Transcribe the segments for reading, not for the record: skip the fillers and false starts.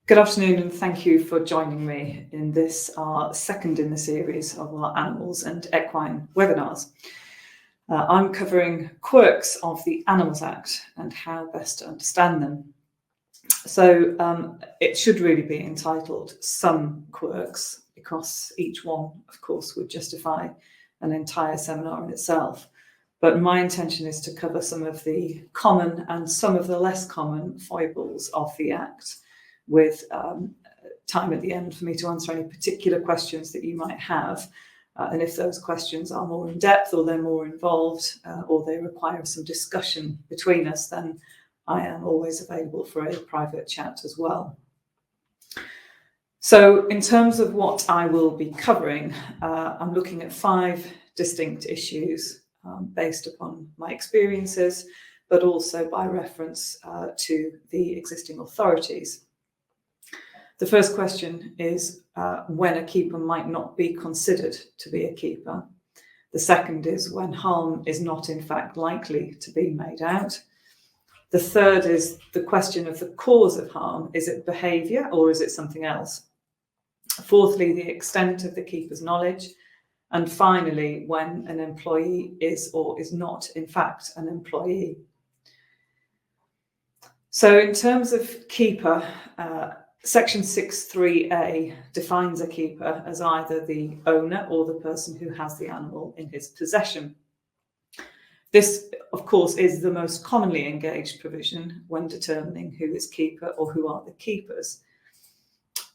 Good afternoon, and thank you for joining me in this, our second in the series of our Animals and Equine webinars. I'm covering quirks of the Animals Act and how best to understand them. So it should really be entitled Some Quirks, because each one, of course, would justify an entire seminar in itself. But my intention is to cover some of the common and some of the less common foibles of the Act, with time at the end for me to answer any particular questions that you might have. And if those questions are more in depth, or they're more involved, or they require some discussion between us, then I am always available for a private chat as well. So in terms of what I will be covering, I'm looking at 5 distinct issues based upon my experiences, but also by reference to the existing authorities. The first question is when a keeper might not be considered to be a keeper. The second is when harm is not in fact likely to be made out. The third is the question of the cause of harm. Is it behaviour or is it something else? Fourthly, the extent of the keeper's knowledge. And finally, when an employee is or is not in fact an employee. So in terms of keeper, Section 6.3a defines a keeper as either the owner or the person who has the animal in his possession. This, of course, is the most commonly engaged provision when determining who is keeper or who are the keepers.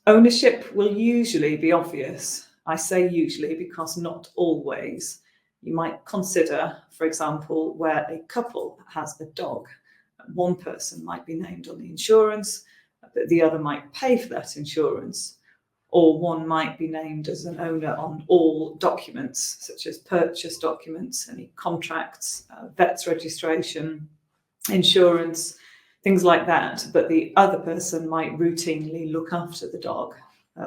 Ownership will usually be obvious. I say usually because not always. You might consider, for example, where a couple has a dog. One person might be named on the insurance, but the other might pay for that insurance, or one might be named as an owner on all documents, such as purchase documents, any contracts, vet's registration, insurance, things like that, but the other person might routinely look after the dog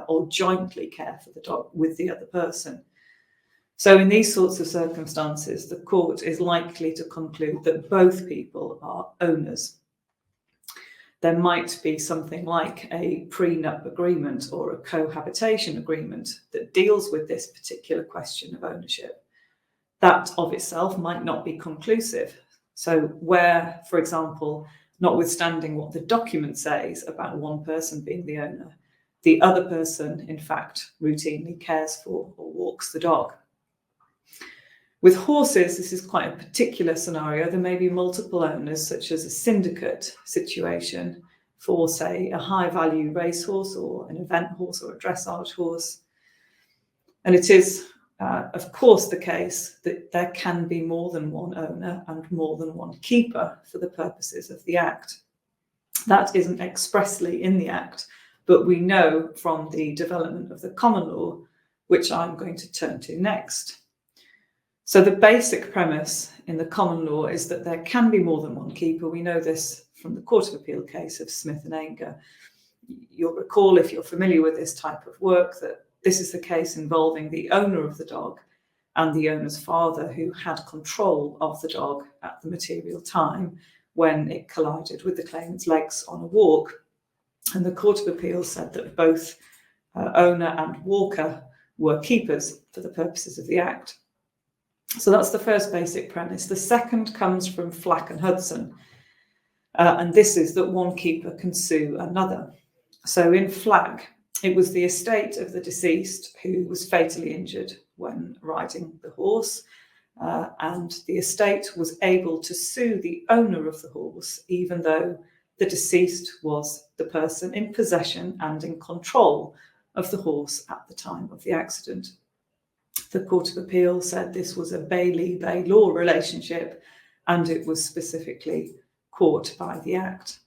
or jointly care for the dog with the other person. So in these sorts of circumstances, the court is likely to conclude that both people are owners. There might be something like a prenup agreement or a cohabitation agreement that deals with this particular question of ownership. That of itself might not be conclusive. So where, for example, notwithstanding what the document says about one person being the owner, the other person, in fact, routinely cares for or walks the dog. With horses, this is quite a particular scenario. There may be multiple owners, such as a syndicate situation for, say, a high-value racehorse or an event horse or a dressage horse. And it is, of course, the case that there can be more than one owner and more than one keeper for the purposes of the Act. That isn't expressly in the Act, but we know from the development of the common law, which I'm going to turn to next. So the basic premise in the common law is that there can be more than one keeper. We know this from the Court of Appeal case of Smith and Anger. You'll recall, if you're familiar with this type of work, that this is the case involving the owner of the dog and the owner's father, who had control of the dog at the material time when it collided with the claimant's legs on a walk. And the Court of Appeal said that both owner and walker were keepers for the purposes of the Act. So that's the first basic premise. The second comes from Flack and Hudson, and this is that one keeper can sue another. So in Flack, it was the estate of the deceased who was fatally injured when riding the horse, and the estate was able to sue the owner of the horse, even though the deceased was the person in possession and in control of the horse at the time of the accident. The Court of Appeal said this was a Bailey-Bay-Law relationship, and it was specifically caught by the Act.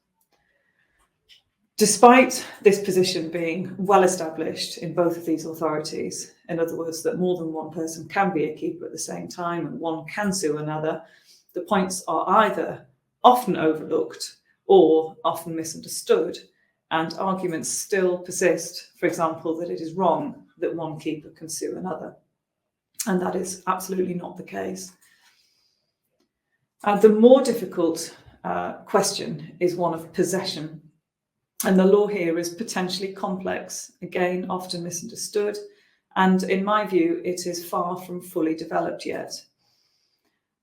Despite this position being well established in both of these authorities, in other words, that more than one person can be a keeper at the same time and one can sue another, the points are either often overlooked or often misunderstood, and arguments still persist, for example, that it is wrong that one keeper can sue another. And that is absolutely not the case. The more difficult question is one of possession. And the law here is potentially complex, again, often misunderstood. And in my view, it is far from fully developed yet.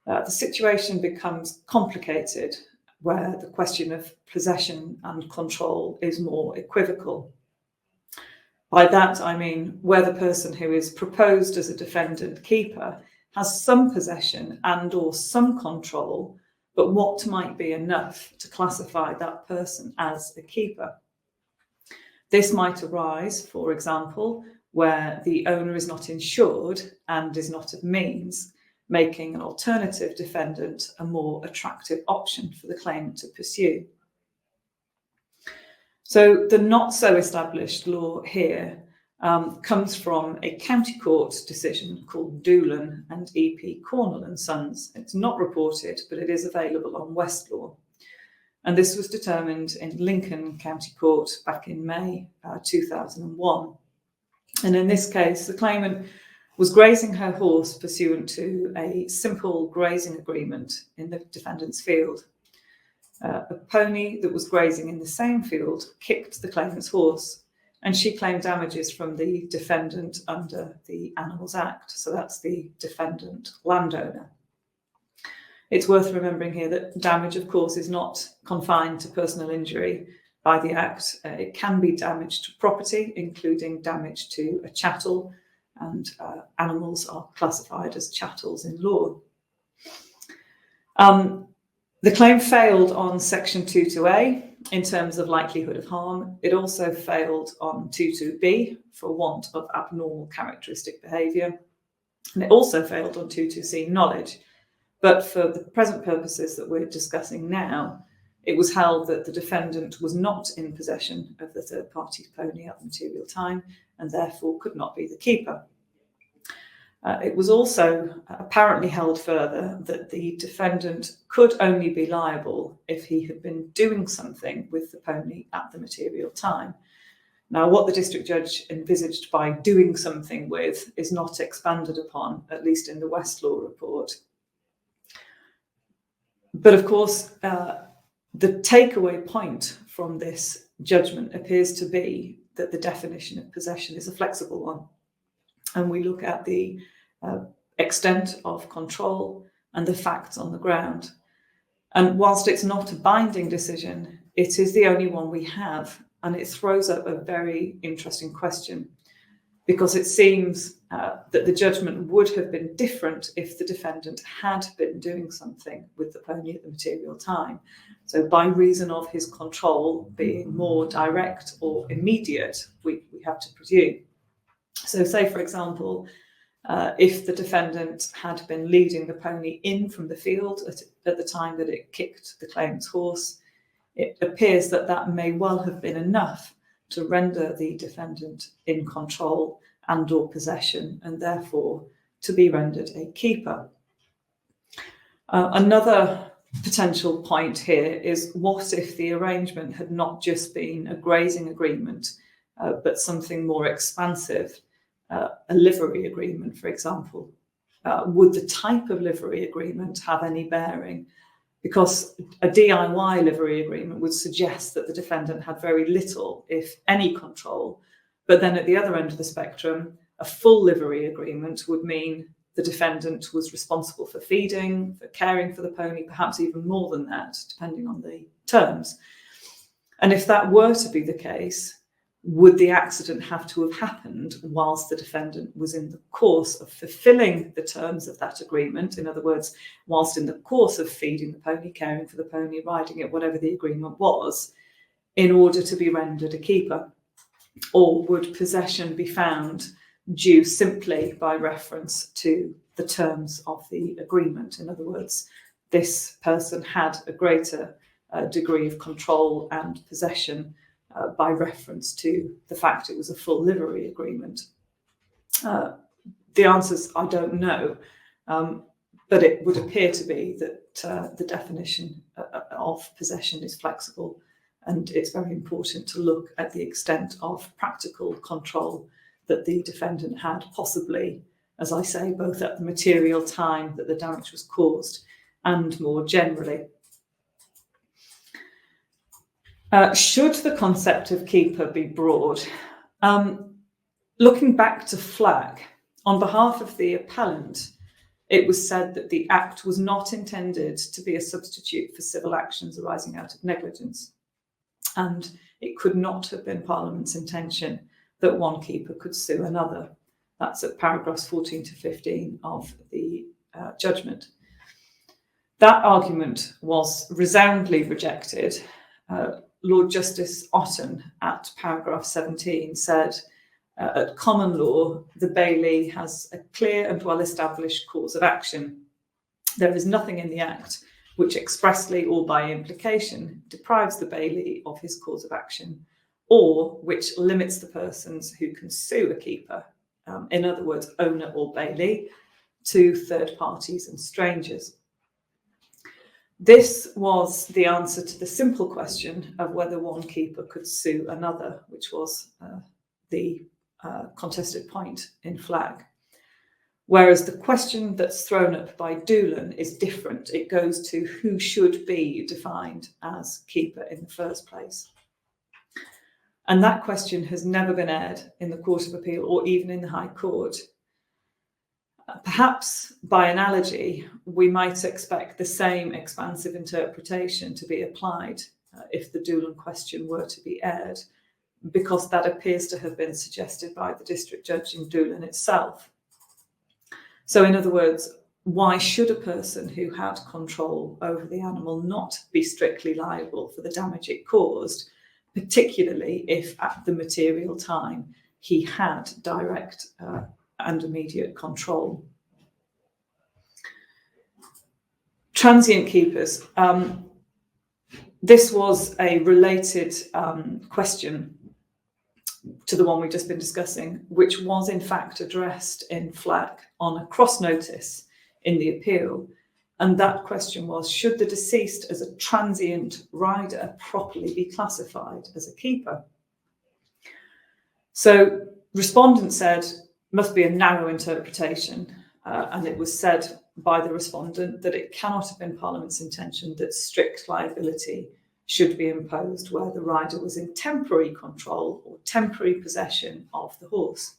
The situation becomes complicated where the question of possession and control is more equivocal. By that, I mean where the person who is proposed as a defendant keeper has some possession and or some control, but what might be enough to classify that person as a keeper. This might arise, for example, where the owner is not insured and is not of means, making an alternative defendant a more attractive option for the claimant to pursue. So the not so established law here comes from a county court decision called Doolan and E.P. Cornell and Sons. It's not reported, but it is available on Westlaw. And this was determined in Lincoln County Court back in May 2001. And in this case, the claimant was grazing her horse pursuant to a simple grazing agreement in the defendant's field. A pony that was grazing in the same field kicked the claimant's horse, and she claimed damages from the defendant under the Animals Act. So that's the defendant landowner. It's worth remembering here that damage, of course, is not confined to personal injury by the Act. It can be damage to property, including damage to a chattel, and animals are classified as chattels in law. The claim failed on Section 22A in terms of likelihood of harm. It also failed on 22B for want of abnormal characteristic behaviour. And it also failed on 22C knowledge. But for the present purposes that we're discussing now, it was held that the defendant was not in possession of the third party's pony at the material time and therefore could not be the keeper. It was also apparently held further that the defendant could only be liable if he had been doing something with the pony at the material time. Now, what the district judge envisaged by doing something with is not expanded upon, at least in the Westlaw report. But of course, the takeaway point from this judgment appears to be that the definition of possession is a flexible one. And we look at the extent of control and the facts on the ground. And whilst it's not a binding decision, it is the only one we have. And it throws up a very interesting question, because it seems that the judgment would have been different if the defendant had been doing something with the pony at the material time. So by reason of his control being more direct or immediate, we have to presume. So say, for example, if the defendant had been leading the pony in from the field at the time that it kicked the claimant's horse, it appears that that may well have been enough to render the defendant in control and or possession, and therefore to be rendered a keeper. Another potential point here is, what if the arrangement had not just been a grazing agreement, but something more expansive, a livery agreement, for example? Would the type of livery agreement have any bearing? Because a DIY livery agreement would suggest that the defendant had very little, if any, control. But then at the other end of the spectrum, a full livery agreement would mean the defendant was responsible for feeding, for caring for the pony, perhaps even more than that, depending on the terms. And if that were to be the case, would the accident have to have happened whilst the defendant was in the course of fulfilling the terms of that agreement? In other words, whilst in the course of feeding the pony, caring for the pony, riding it, whatever the agreement was, in order to be rendered a keeper? Or would possession be found due simply by reference to the terms of the agreement? In other words, this person had a greater degree of control and possession by reference to the fact it was a full livery agreement. The answers I don't know, but it would appear to be that the definition of possession is flexible, and it's very important to look at the extent of practical control that the defendant had, possibly, as I say, both at the material time that the damage was caused and more generally. Should the concept of keeper be broad? Looking back to Flagg, on behalf of the appellant, it was said that the Act was not intended to be a substitute for civil actions arising out of negligence, and it could not have been Parliament's intention that one keeper could sue another. That's at paragraphs 14 to 15 of the judgment. That argument was resoundingly rejected. Lord Justice Otten at paragraph 17 said, at common law, the Baillie has a clear and well-established cause of action. There is nothing in the Act which expressly or by implication deprives the Baillie of his cause of action, or which limits the persons who can sue a keeper, in other words, owner or Baillie, to third parties and strangers. This was the answer to the simple question of whether one keeper could sue another, which was the contested point in Flagg. Whereas the question that's thrown up by Doolan is different. It goes to who should be defined as keeper in the first place. And that question has never been aired in the Court of Appeal or even in the High Court. Perhaps by analogy, we might expect the same expansive interpretation to be applied if the Doolan question were to be aired, because that appears to have been suggested by the district judge in Doolan itself. So in other words, why should a person who had control over the animal not be strictly liable for the damage it caused, particularly if at the material time he had direct and immediate control? Transient keepers. This was a related question to the one we've just been discussing, which was in fact addressed in Flagg on a cross notice in the appeal. And that question was, should the deceased as a transient rider properly be classified as a keeper? So respondent said, must be a narrow interpretation. And it was said by the respondent that it cannot have been Parliament's intention that strict liability should be imposed where the rider was in temporary control or temporary possession of the horse.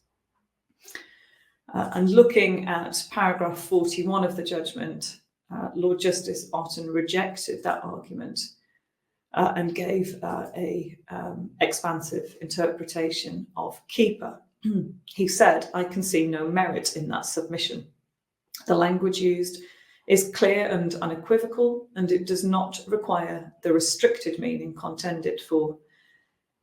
And looking at paragraph 41 of the judgment, Lord Justice Otten rejected that argument and gave a expansive interpretation of keeper. He said, I can see no merit in that submission. The language used is clear and unequivocal, and it does not require the restricted meaning contended for.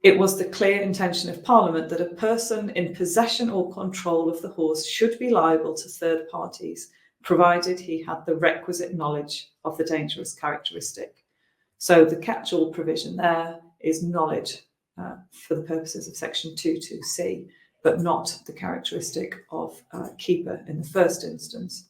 It was the clear intention of Parliament that a person in possession or control of the horse should be liable to third parties, provided he had the requisite knowledge of the dangerous characteristic. So the catch-all provision there is knowledge for the purposes of section 22C, but not the characteristic of keeper in the first instance.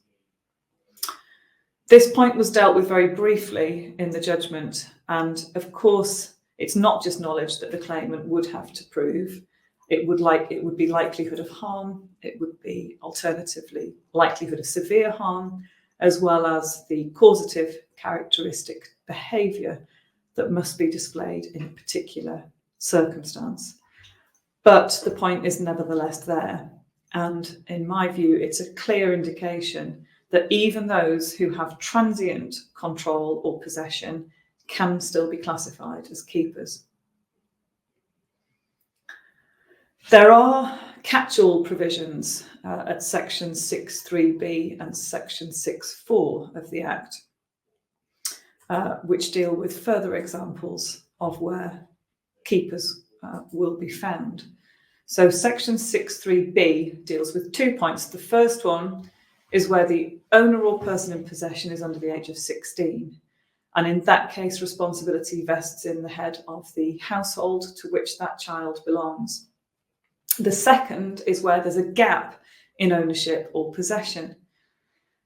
This point was dealt with very briefly in the judgment, and of course, it's not just knowledge that the claimant would have to prove. It would be likelihood of harm. It would be alternatively likelihood of severe harm, as well as the causative characteristic behaviour that must be displayed in a particular circumstance. But the point is nevertheless there. And in my view, it's a clear indication that even those who have transient control or possession can still be classified as keepers. There are catch-all provisions at section 6.3b and section 6.4 of the Act, which deal with further examples of where keepers will be found. So section 6.3b deals with 2 points. The first one is where the owner or person in possession is under the age of 16. And in that case, responsibility vests in the head of the household to which that child belongs. The second is where there's a gap in ownership or possession.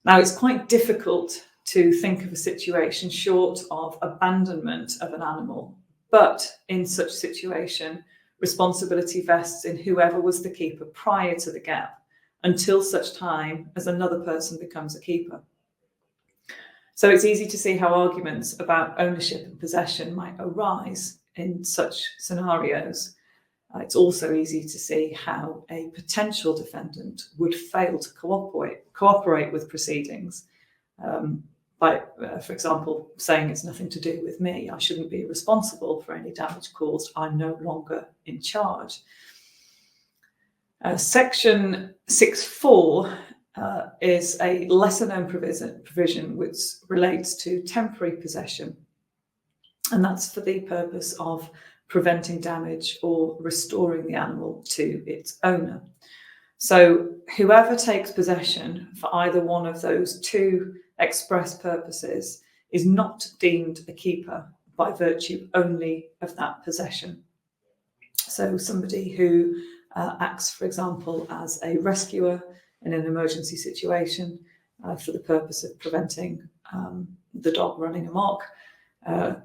Now, it's quite difficult to think of a situation short of abandonment of an animal, but in such situation, responsibility vests in whoever was the keeper prior to the gap, until such time as another person becomes a keeper. So it's easy to see how arguments about ownership and possession might arise in such scenarios, it's also easy to see how a potential defendant would fail to cooperate with proceedings by, for example, saying it's nothing to do with me, I shouldn't be responsible for any damage caused, I'm no longer in charge. Section 6.4 is a lesser-known provision which relates to temporary possession, and that's for the purpose of preventing damage or restoring the animal to its owner. So whoever takes possession for either one of those two express purposes is not deemed a keeper by virtue only of that possession. So somebody who acts, for example, as a rescuer in an emergency situation for the purpose of preventing the dog running amok,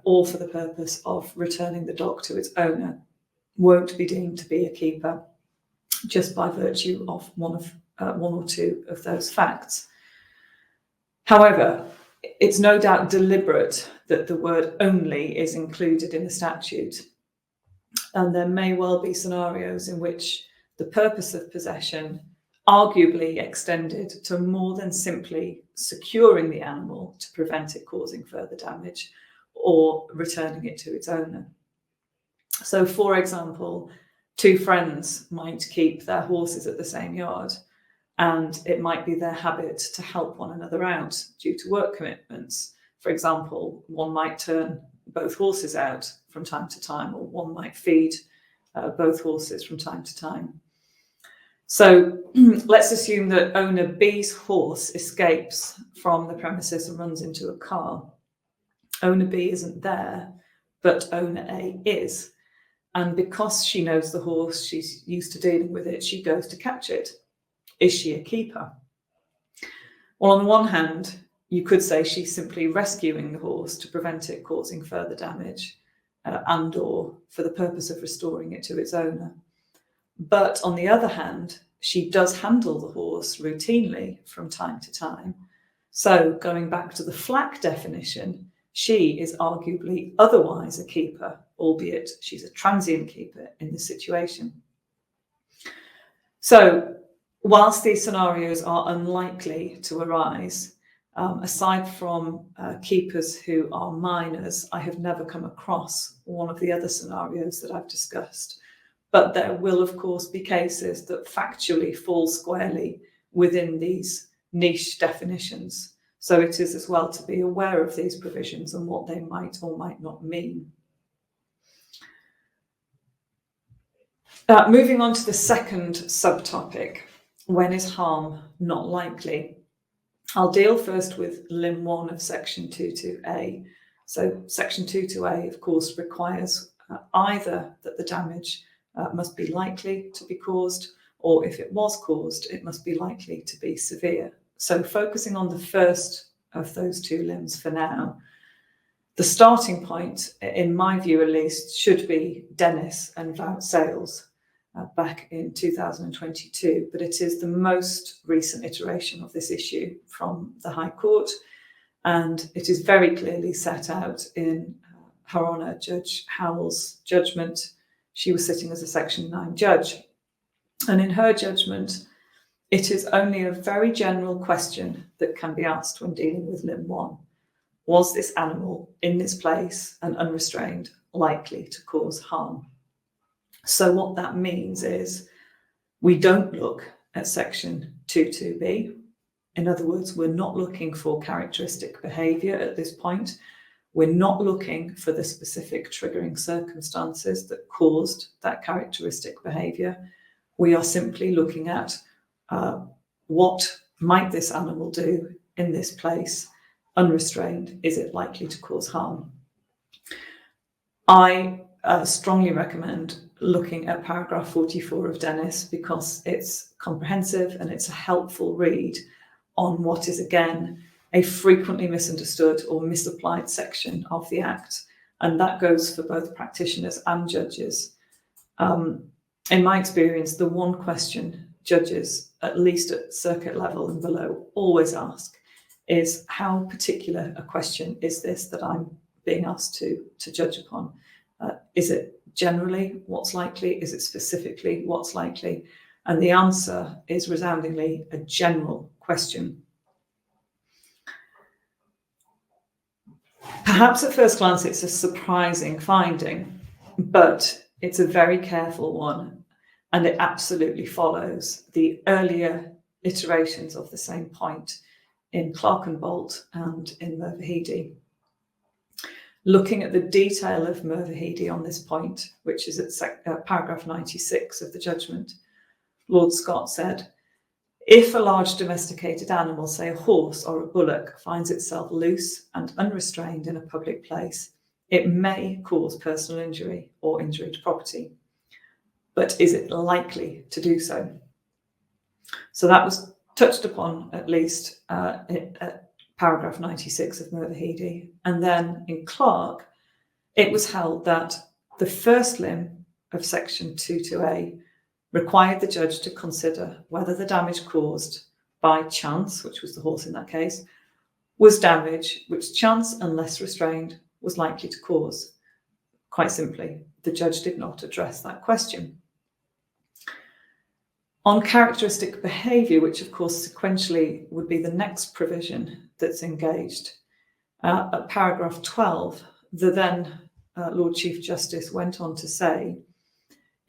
or for the purpose of returning the dog to its owner, won't be deemed to be a keeper just by virtue of one or two of those facts. However, it's no doubt deliberate that the word only is included in the statute, and there may well be scenarios in which the purpose of possession arguably extended to more than simply securing the animal to prevent it causing further damage or returning it to its owner. So, for example, two friends might keep their horses at the same yard, and it might be their habit to help one another out due to work commitments. For example, one might turn both horses out from time to time, or one might feed both horses from time to time. So let's assume that owner B's horse escapes from the premises and runs into a car. Owner B isn't there, but owner A is. And because she knows the horse, she's used to dealing with it, she goes to catch it. Is she a keeper? Well, on the one hand, you could say she's simply rescuing the horse to prevent it causing further damage and or for the purpose of restoring it to its owner. But on the other hand, she does handle the horse routinely from time to time. So going back to the FLAC definition, she is arguably otherwise a keeper, albeit she's a transient keeper in this situation. So whilst these scenarios are unlikely to arise, aside from keepers who are minors, I have never come across one of the other scenarios that I've discussed. But there will, of course, be cases that factually fall squarely within these niche definitions. So it is as well to be aware of these provisions and what they might or might not mean. Moving on to the second subtopic, when is harm not likely? I'll deal first with limb 1 of section 22A. So section 22A, of course, requires either that the damage must be likely to be caused, or if it was caused, it must be likely to be severe. So focusing on the first of those two limbs for now, the starting point, in my view at least, should be Dennis and Vout Sales back in 2022, but it is the most recent iteration of this issue from the High Court, and it is very clearly set out in Her Honour Judge Howell's judgment. She was sitting as a Section 9 judge, and in her judgment, it is only a very general question that can be asked when dealing with limb 1. Was this animal in this place and unrestrained likely to cause harm? So what that means is we don't look at section 22B. In other words, we're not looking for characteristic behaviour at this point. We're not looking for the specific triggering circumstances that caused that characteristic behaviour. We are simply looking at what might this animal do in this place, unrestrained? Is it likely to cause harm? I strongly recommend looking at paragraph 44 of Dennis because it's comprehensive and it's a helpful read on what is, again, a frequently misunderstood or misapplied section of the Act. And that goes for both practitioners and judges. In my experience, the one question judges, at least at circuit level and below, always ask is how particular a question is this that I'm being asked to judge upon? Is it generally what's likely? Is it specifically what's likely? And the answer is resoundingly a general question. Perhaps at first glance it's a surprising finding, but it's a very careful one, and it absolutely follows the earlier iterations of the same point in Clark and Bolt and in Mervahidi. Looking at the detail of Mervahidi on this point, which is at paragraph 96 of the judgment, Lord Scott said, if a large domesticated animal, say a horse or a bullock, finds itself loose and unrestrained in a public place, it may cause personal injury or injury to property. But is it likely to do so? So that was touched upon at least at paragraph 96 of Mervahidi. And then in Clark, it was held that the first limb of section 22A required the judge to consider whether the damage caused by chance, which was the horse in that case, was damage which chance, unless restrained, was likely to cause. Quite simply, the judge did not address that question. On characteristic behaviour, which of course sequentially would be the next provision that's engaged, at paragraph 12, the then Lord Chief Justice went on to say,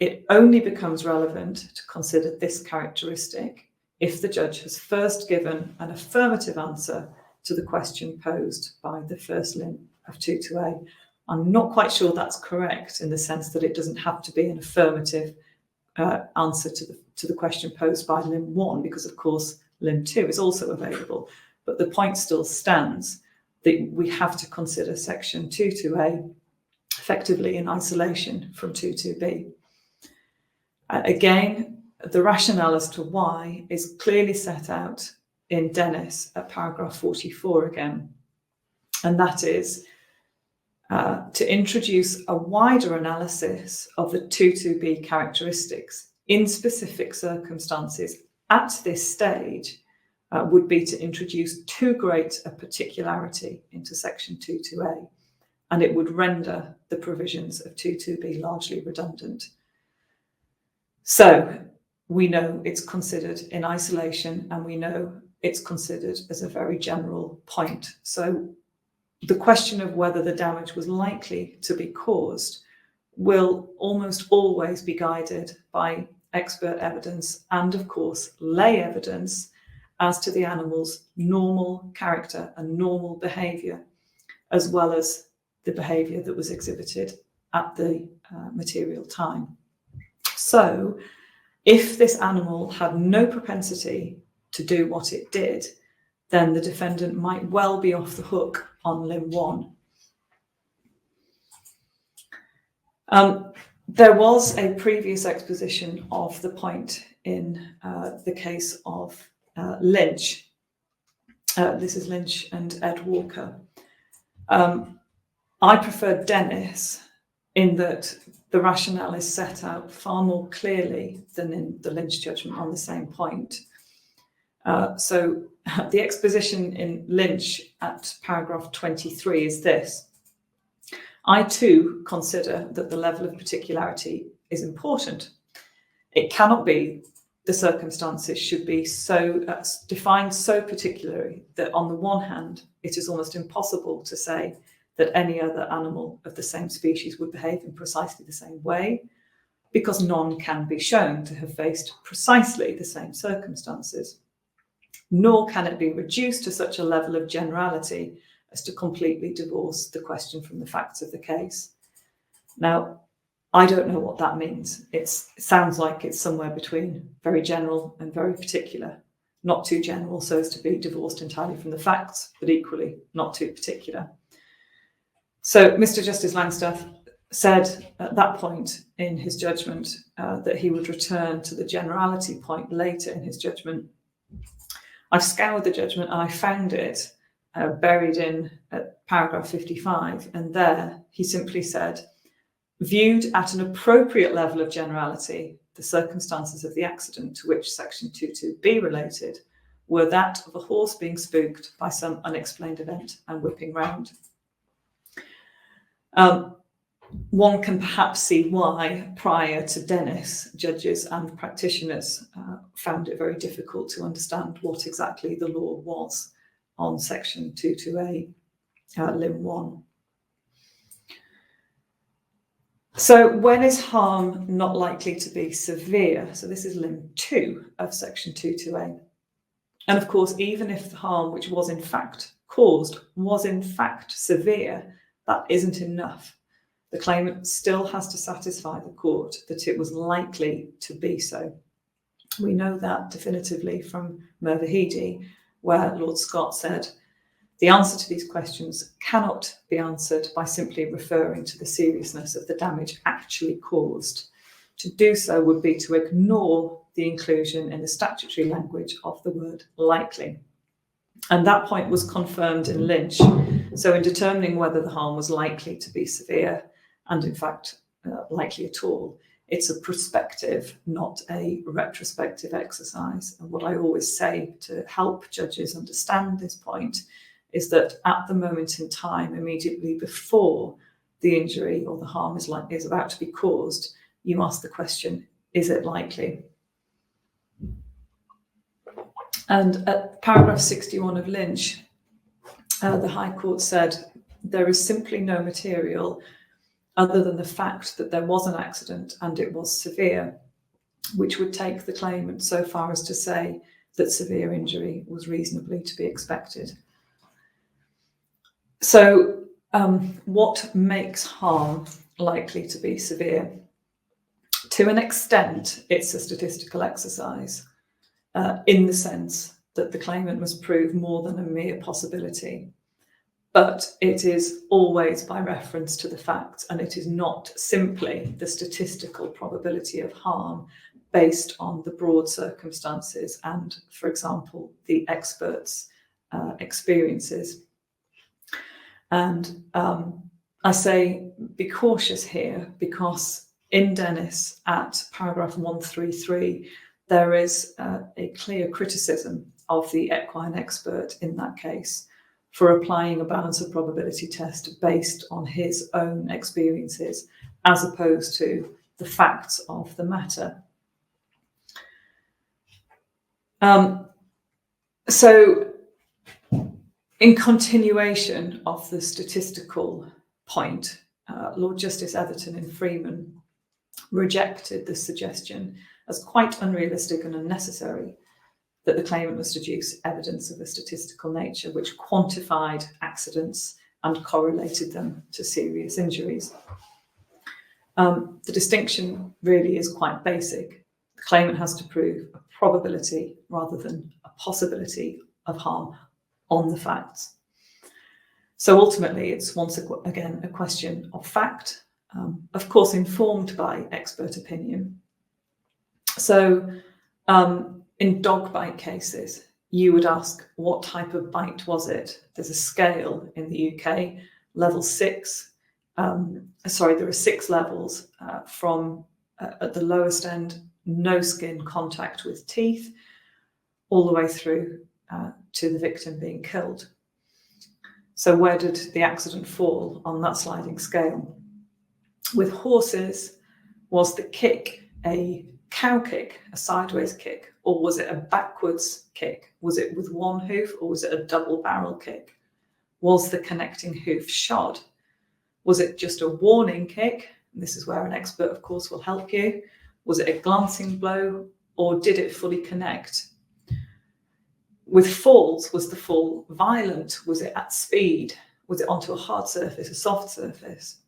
it only becomes relevant to consider this characteristic if the judge has first given an affirmative answer to the question posed by the first limb of 22A. I'm not quite sure that's correct in the sense that it doesn't have to be an affirmative answer to the question posed by limb 1, because of course limb 2 is also available. But the point still stands that we have to consider section 22A effectively in isolation from 22B. Again, the rationale as to why is clearly set out in Dennis at paragraph 44 again, and that is to introduce a wider analysis of the 22B characteristics in specific circumstances at this stage would be to introduce too great a particularity into section 22A, and it would render the provisions of 22B largely redundant. So we know it's considered in isolation, and we know it's considered as a very general point. So the question of whether the damage was likely to be caused will almost always be guided by expert evidence and, of course, lay evidence as to the animal's normal character and normal behaviour, as well as the behaviour that was exhibited at the material time. So if this animal had no propensity to do what it did, then the defendant might well be off the hook on limb 1. There was a previous exposition of the point in the case of Lynch. This is Lynch and Ed Walker. I prefer Dennis in that the rationale is set out far more clearly than in the Lynch judgment on the same point. So the exposition in Lynch at paragraph 23 is this. I too consider that the level of particularity is important. It cannot be the circumstances should be so defined so particularly that on the one hand, it is almost impossible to say that any other animal of the same species would behave in precisely the same way, because none can be shown to have faced precisely the same circumstances. Nor can it be reduced to such a level of generality as to completely divorce the question from the facts of the case. Now, I don't know what that means. It sounds like it's somewhere between very general and very particular, not too general so as to be divorced entirely from the facts, but equally not too particular. So Mr. Justice Langstaff said at that point in his judgment that he would return to the generality point later in his judgment. I scoured the judgment and I found it buried in paragraph 55, and there he simply said, viewed at an appropriate level of generality, the circumstances of the accident to which section 22B related were that of a horse being spooked by some unexplained event and whipping round. one can perhaps see why, prior to Dennis, judges and practitioners found it very difficult to understand what exactly the law was on Section 22A, Limb 1. So when is harm not likely to be severe? So this is Limb 2 of Section 22A. And of course, even if the harm which was in fact caused was in fact severe, that isn't enough. The claimant still has to satisfy the court that it was likely to be so. We know that definitively from Mervahidi, where Lord Scott said, the answer to these questions cannot be answered by simply referring to the seriousness of the damage actually caused. To do so would be to ignore the inclusion in the statutory language of the word likely. And that point was confirmed in Lynch. So in determining whether the harm was likely to be severe, and in fact likely at all, it's a prospective, not a retrospective exercise. And what I always say to help judges understand this point is that at the moment in time, immediately before the injury or the harm is about to be caused, you ask the question, is it likely? And at paragraph 61 of Lynch, the High Court said, there is simply no material other than the fact that there was an accident and it was severe, which would take the claimant so far as to say that severe injury was reasonably to be expected. So what makes harm likely to be severe? To an extent, it's a statistical exercise in the sense that the claimant must prove more than a mere possibility. But it is always by reference to the facts, and it is not simply the statistical probability of harm based on the broad circumstances and, for example, the experts' experiences. And I say be cautious here because in Dennis at paragraph 133, there is a clear criticism of the equine expert in that case for applying a balance of probability test based on his own experiences as opposed to the facts of the matter. So in continuation of the statistical point, Lord Justice Etherton in Freeman rejected the suggestion as quite unrealistic and unnecessary that the claimant must adduce evidence of a statistical nature which quantified accidents and correlated them to serious injuries. The distinction really is quite basic. The claimant has to prove a probability rather than a possibility of harm on the facts. So ultimately, it's once again a question of fact, of course informed by expert opinion. So in dog bite cases, you would ask, what type of bite was it? There's a scale in the UK, level 6. There are 6 levels from at the lowest end, no skin contact with teeth, all the way through to the victim being killed. So where did the accident fall on that sliding scale? With horses, was the kick a cow kick, a sideways kick, or was it a backwards kick? Was it with one hoof or was it a double barrel kick? Was the connecting hoof shod? Was it just a warning kick? And this is where an expert, of course, will help you. Was it a glancing blow or did it fully connect? With falls, was the fall violent? Was it at speed? Was it onto a hard surface, a soft surface?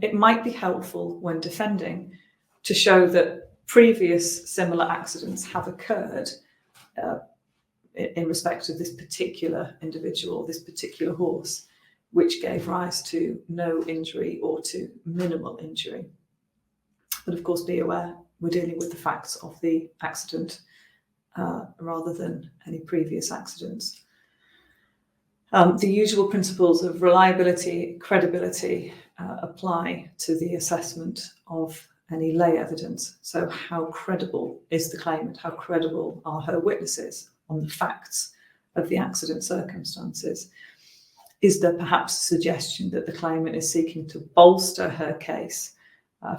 It might be helpful when defending to show that previous similar accidents have occurred in respect of this particular individual, this particular horse, which gave rise to no injury or to minimal injury. But of course, be aware, we're dealing with the facts of the accident rather than any previous accidents. The usual principles of reliability, credibility apply to the assessment of any lay evidence. So how credible is the claimant? How credible are her witnesses on the facts of the accident circumstances? Is there perhaps a suggestion that the claimant is seeking to bolster her case,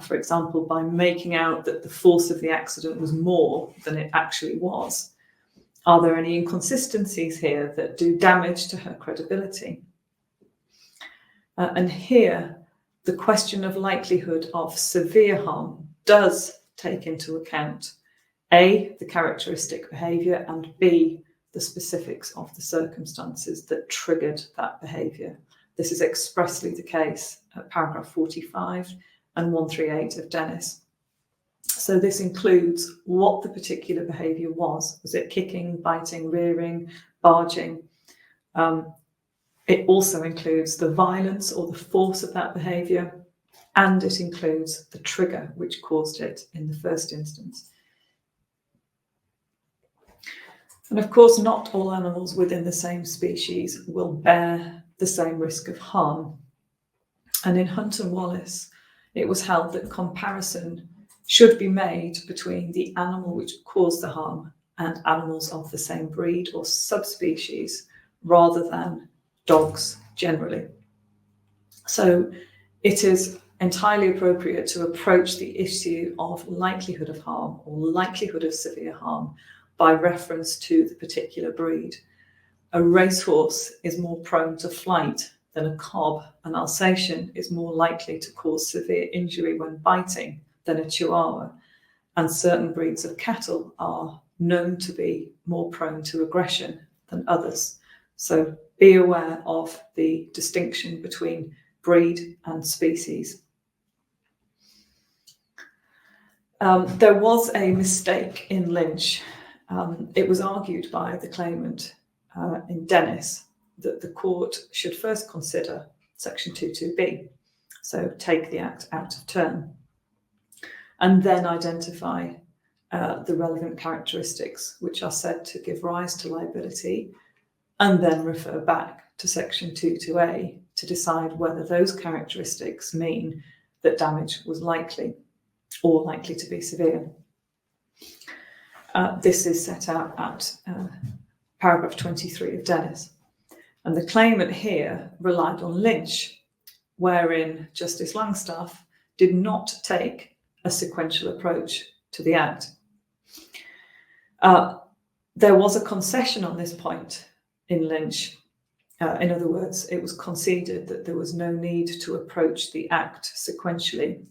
for example, by making out that the force of the accident was more than it actually was? Are there any inconsistencies here that do damage to her credibility? And here, the question of likelihood of severe harm does take into account A, the characteristic behaviour, and B, the specifics of the circumstances that triggered that behaviour. This is expressly the case at paragraph 45 and 138 of Dennis. So this includes what the particular behaviour was. Was it kicking, biting, rearing, barging? It also includes the violence or the force of that behaviour, and it includes the trigger which caused it in the first instance. And of course, not all animals within the same species will bear the same risk of harm. And in Hunt and Wallace, it was held that comparison should be made between the animal which caused the harm and animals of the same breed or subspecies, rather than dogs generally. So it is entirely appropriate to approach the issue of likelihood of harm or likelihood of severe harm by reference to the particular breed. A racehorse is more prone to flight than a cob. An Alsatian is more likely to cause severe injury when biting than a Chihuahua. And certain breeds of cattle are known to be more prone to aggression than others. So be aware of the distinction between breed and species. There was a mistake in Lynch. It was argued by the claimant in Dennis that the court should first consider section 22b, so take the act out of turn, and then identify the relevant characteristics which are said to give rise to liability, and then refer back to section 22a to decide whether those characteristics mean that damage was likely or likely to be severe. This is set out at paragraph 23 of Dennis. And the claimant here relied on Lynch, wherein Justice Langstaff did not take a sequential approach to the act. There was a concession on this point in Lynch. In other words, it was conceded that there was no need to approach the act sequentially.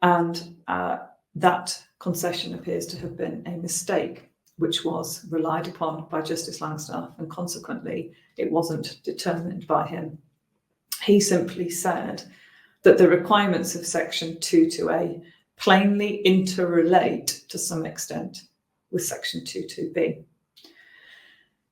And that concession appears to have been a mistake, which was relied upon by Justice Langstaff, and consequently it wasn't determined by him. He simply said that the requirements of section 22a plainly interrelate to some extent with section 22b.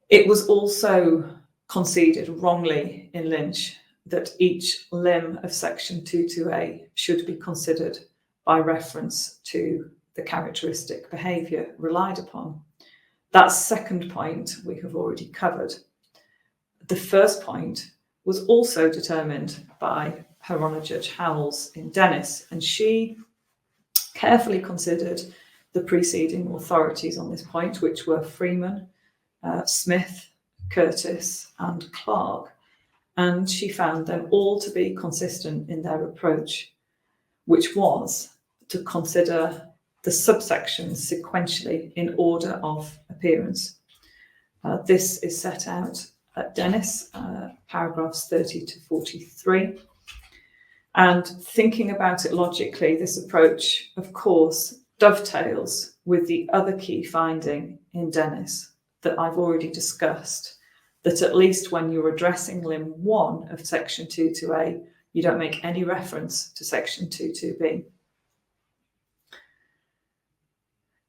It was also conceded wrongly in Lynch that each limb of section 22a should be considered by reference to the characteristic behaviour relied upon. That second point we have already covered. The first point was also determined by Her Honour Judge Howells in Dennis, and she carefully considered the preceding authorities on this point, which were Freeman, Smith, Curtis, and Clark, and she found them all to be consistent in their approach, which was to consider the subsections sequentially in order of appearance. This is set out at Dennis, paragraphs 30 to 43. And thinking about it logically, this approach, of course, dovetails with the other key finding in Dennis that I've already discussed, that at least when you're addressing limb 1 of section 22a, you don't make any reference to section 22b.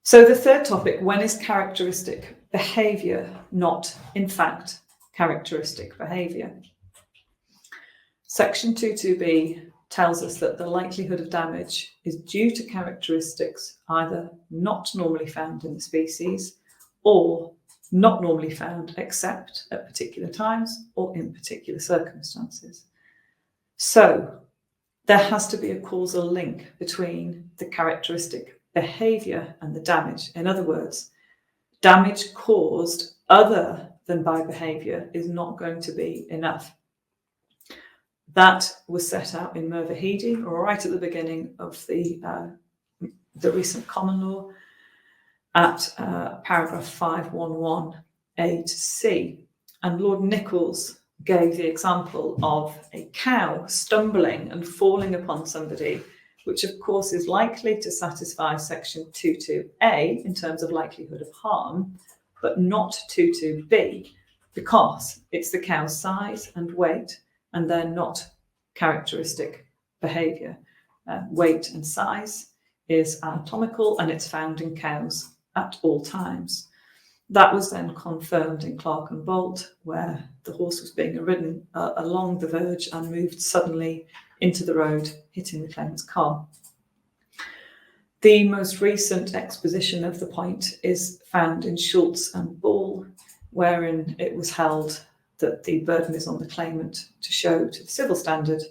So the third topic, when is characteristic behaviour not, in fact, characteristic behaviour? Section 22b tells us that the likelihood of damage is due to characteristics either not normally found in the species or not normally found except at particular times or in particular circumstances. So there has to be a causal link between the characteristic behaviour and the damage. In other words, damage caused other than by behaviour is not going to be enough. That was set out in Mervahidi, right at the beginning of the recent common law, at paragraph 511A to C. And Lord Nichols gave the example of a cow stumbling and falling upon somebody, which of course is likely to satisfy section 22A in terms of likelihood of harm, but not 22B, because it's the cow's size and weight, and they're not characteristic behaviour. Weight and size is anatomical, and it's found in cows at all times. That was then confirmed in Clark and Bolt, where the horse was being ridden along the verge and moved suddenly into the road, hitting the claimant's car. The most recent exposition of the point is found in Schultz and Ball, wherein it was held that the burden is on the claimant to show to the civil standard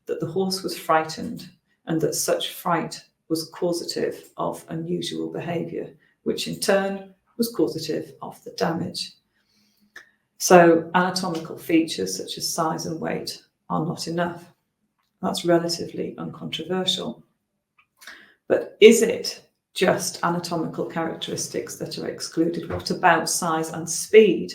that the horse was frightened and that such fright was causative of unusual behaviour, which in turn was causative of the damage. So anatomical features such as size and weight are not enough. That's relatively uncontroversial. But is it just anatomical characteristics that are excluded? What about size and speed?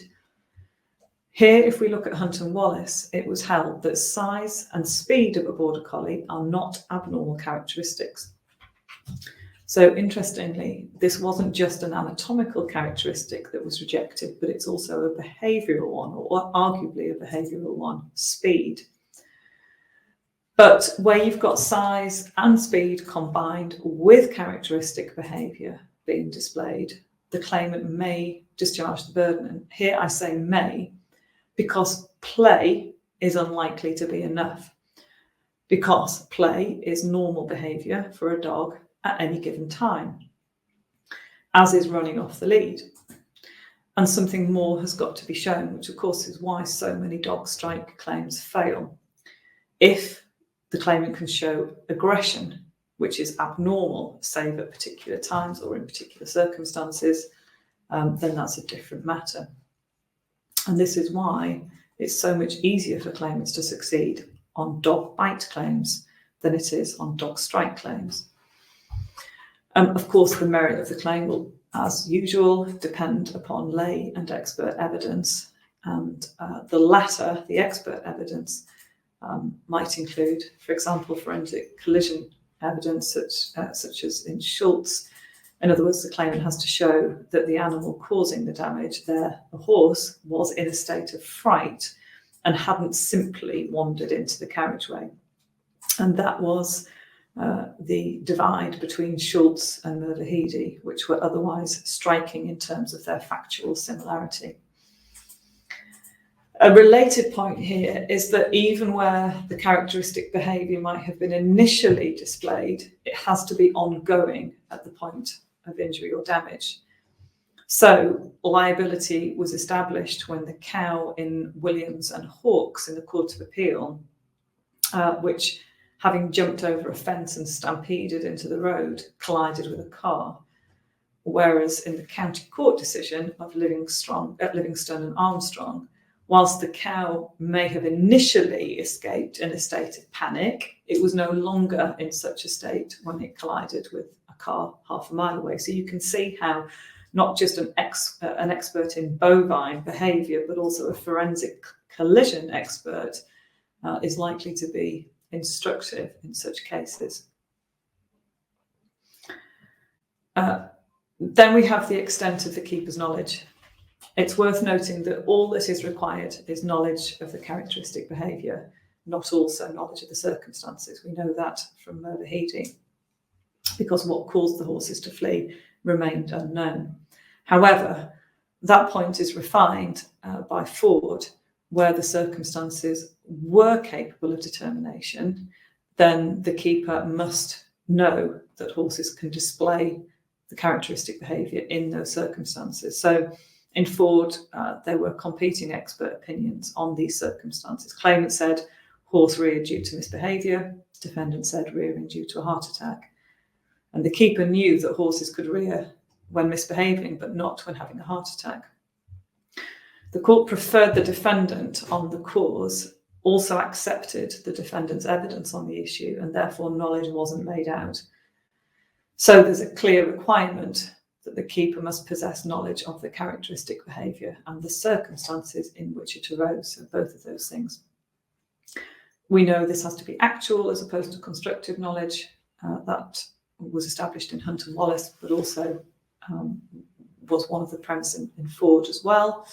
Here, if we look at Hunt and Wallace, it was held that size and speed of a border collie are not abnormal characteristics. So interestingly, this wasn't just an anatomical characteristic that was rejected, but it's also a behavioural one, or arguably a behavioural one, speed. But where you've got size and speed combined with characteristic behaviour being displayed, the claimant may discharge the burden. And here I say may, because play is unlikely to be enough, because play is normal behaviour for a dog at any given time, as is running off the lead. And something more has got to be shown, which of course is why so many dog strike claims fail. If the claimant can show aggression, which is abnormal, save at particular times or in particular circumstances, then that's a different matter. And this is why it's so much easier for claimants to succeed on dog bite claims than it is on dog strike claims. Of course, the merit of the claim will, as usual, depend upon lay and expert evidence. And the latter, the expert evidence, might include, for example, forensic collision evidence such as in Schultz. In other words, the claimant has to show that the animal causing the damage, the horse, was in a state of fright and hadn't simply wandered into the carriageway. And that was the divide between Schultz and Mervahidi, which were otherwise striking in terms of their factual similarity. A related point here is that even where the characteristic behaviour might have been initially displayed, it has to be ongoing at the point of injury or damage. So liability was established when the cow in Williams and Hawkes in the Court of Appeal, which, having jumped over a fence and stampeded into the road, collided with a car. Whereas in the county court decision of Livingston and Armstrong, whilst the cow may have initially escaped in a state of panic, it was no longer in such a state when it collided with a car half a mile away. So you can see how not just an expert in bovine behaviour, but also a forensic collision expert is likely to be instructive in such cases. Then we have the extent of the keeper's knowledge. It's worth noting that all that is required is knowledge of the characteristic behaviour, not also knowledge of the circumstances. We know that from Mervahidi, because what caused the horses to flee remained unknown. However, that point is refined by Ford, where the circumstances were capable of determination, then the keeper must know that horses can display the characteristic behaviour in those circumstances. So in Ford, there were competing expert opinions on these circumstances. Claimant said horse reared due to misbehaviour, defendant said rearing due to a heart attack. And the keeper knew that horses could rear when misbehaving, but not when having a heart attack. The court preferred the defendant on the cause, also accepted the defendant's evidence on the issue, and therefore knowledge wasn't made out. So there's a clear requirement that the keeper must possess knowledge of the characteristic behaviour and the circumstances in which it arose, so both of those things. We know this has to be actual as opposed to constructive knowledge. That was established in Hunt and Wallace, but also was one of the premises in Ford as well.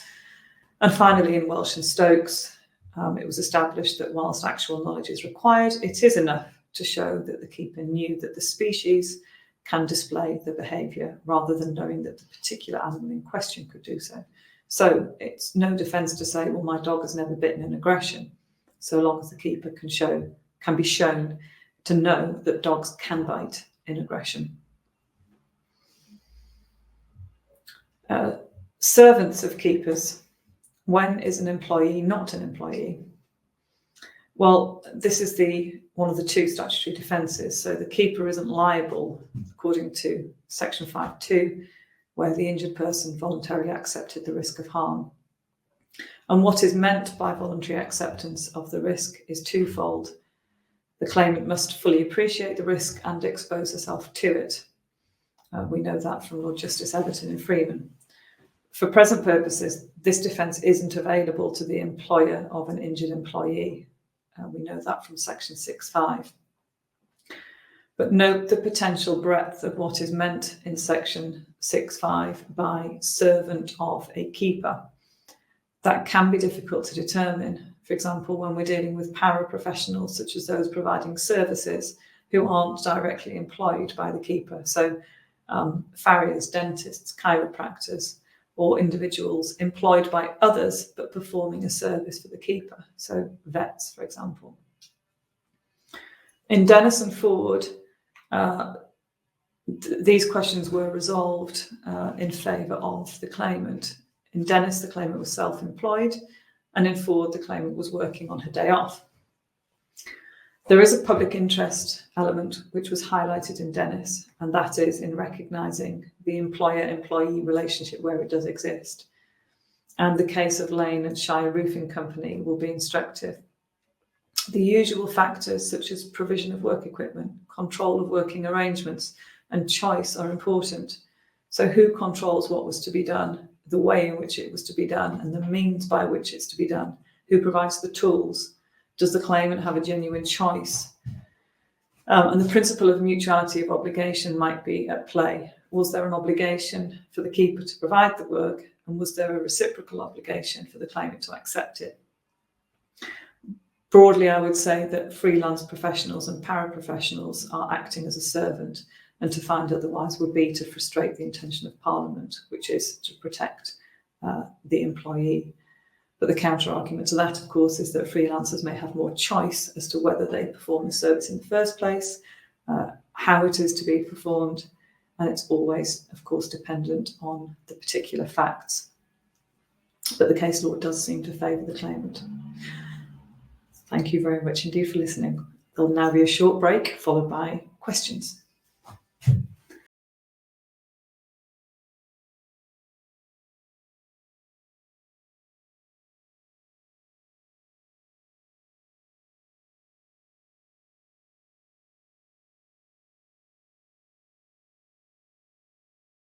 And finally, in Welsh and Stokes, it was established that whilst actual knowledge is required, it is enough to show that the keeper knew that the species can display the behaviour rather than knowing that the particular animal in question could do so. So it's no defence to say, well, my dog has never bitten an aggression, so long as the keeper can be shown to know that dogs can bite in aggression. Servants of keepers. When is an employee not an employee? Well, this is one of the two statutory defences. So the keeper isn't liable, according to Section 5.2, where the injured person voluntarily accepted the risk of harm. And what is meant by voluntary acceptance of the risk is twofold. The claimant must fully appreciate the risk and expose herself to it. We know that from Lord Justice Everton in Freeman. For present purposes, this defence isn't available to the employer of an injured employee. We know that from Section 6.5. But note the potential breadth of what is meant in Section 6.5 by servant of a keeper. That can be difficult to determine. For example, when we're dealing with paraprofessionals, such as those providing services who aren't directly employed by the keeper. So farriers, dentists, chiropractors, or individuals employed by others but performing a service for the keeper. So vets, for example. In Dennis and Ford, these questions were resolved in favour of the claimant. In Dennis, the claimant was self-employed, and in Ford, the claimant was working on her day off. There is a public interest element which was highlighted in Dennis, and that is in recognising the employer-employee relationship where it does exist. And the case of Lane and Shire Roofing Company will be instructive. The usual factors such as provision of work equipment, control of working arrangements, and choice are important. So who controls what was to be done, the way in which it was to be done, and the means by which it's to be done? Who provides the tools? Does the claimant have a genuine choice? And the principle of mutuality of obligation might be at play. Was there an obligation for the keeper to provide the work, and was there a reciprocal obligation for the claimant to accept it? Broadly, I would say that freelance professionals and paraprofessionals are acting as a servant, and to find otherwise would be to frustrate the intention of Parliament, which is to protect the employee. But the counter-argument to that, of course, is that freelancers may have more choice as to whether they perform the service in the first place, how it is to be performed, and it's always, of course, dependent on the particular facts. But the case law does seem to favour the claimant. Thank you very much indeed for listening. There'll now be a short break, followed by questions.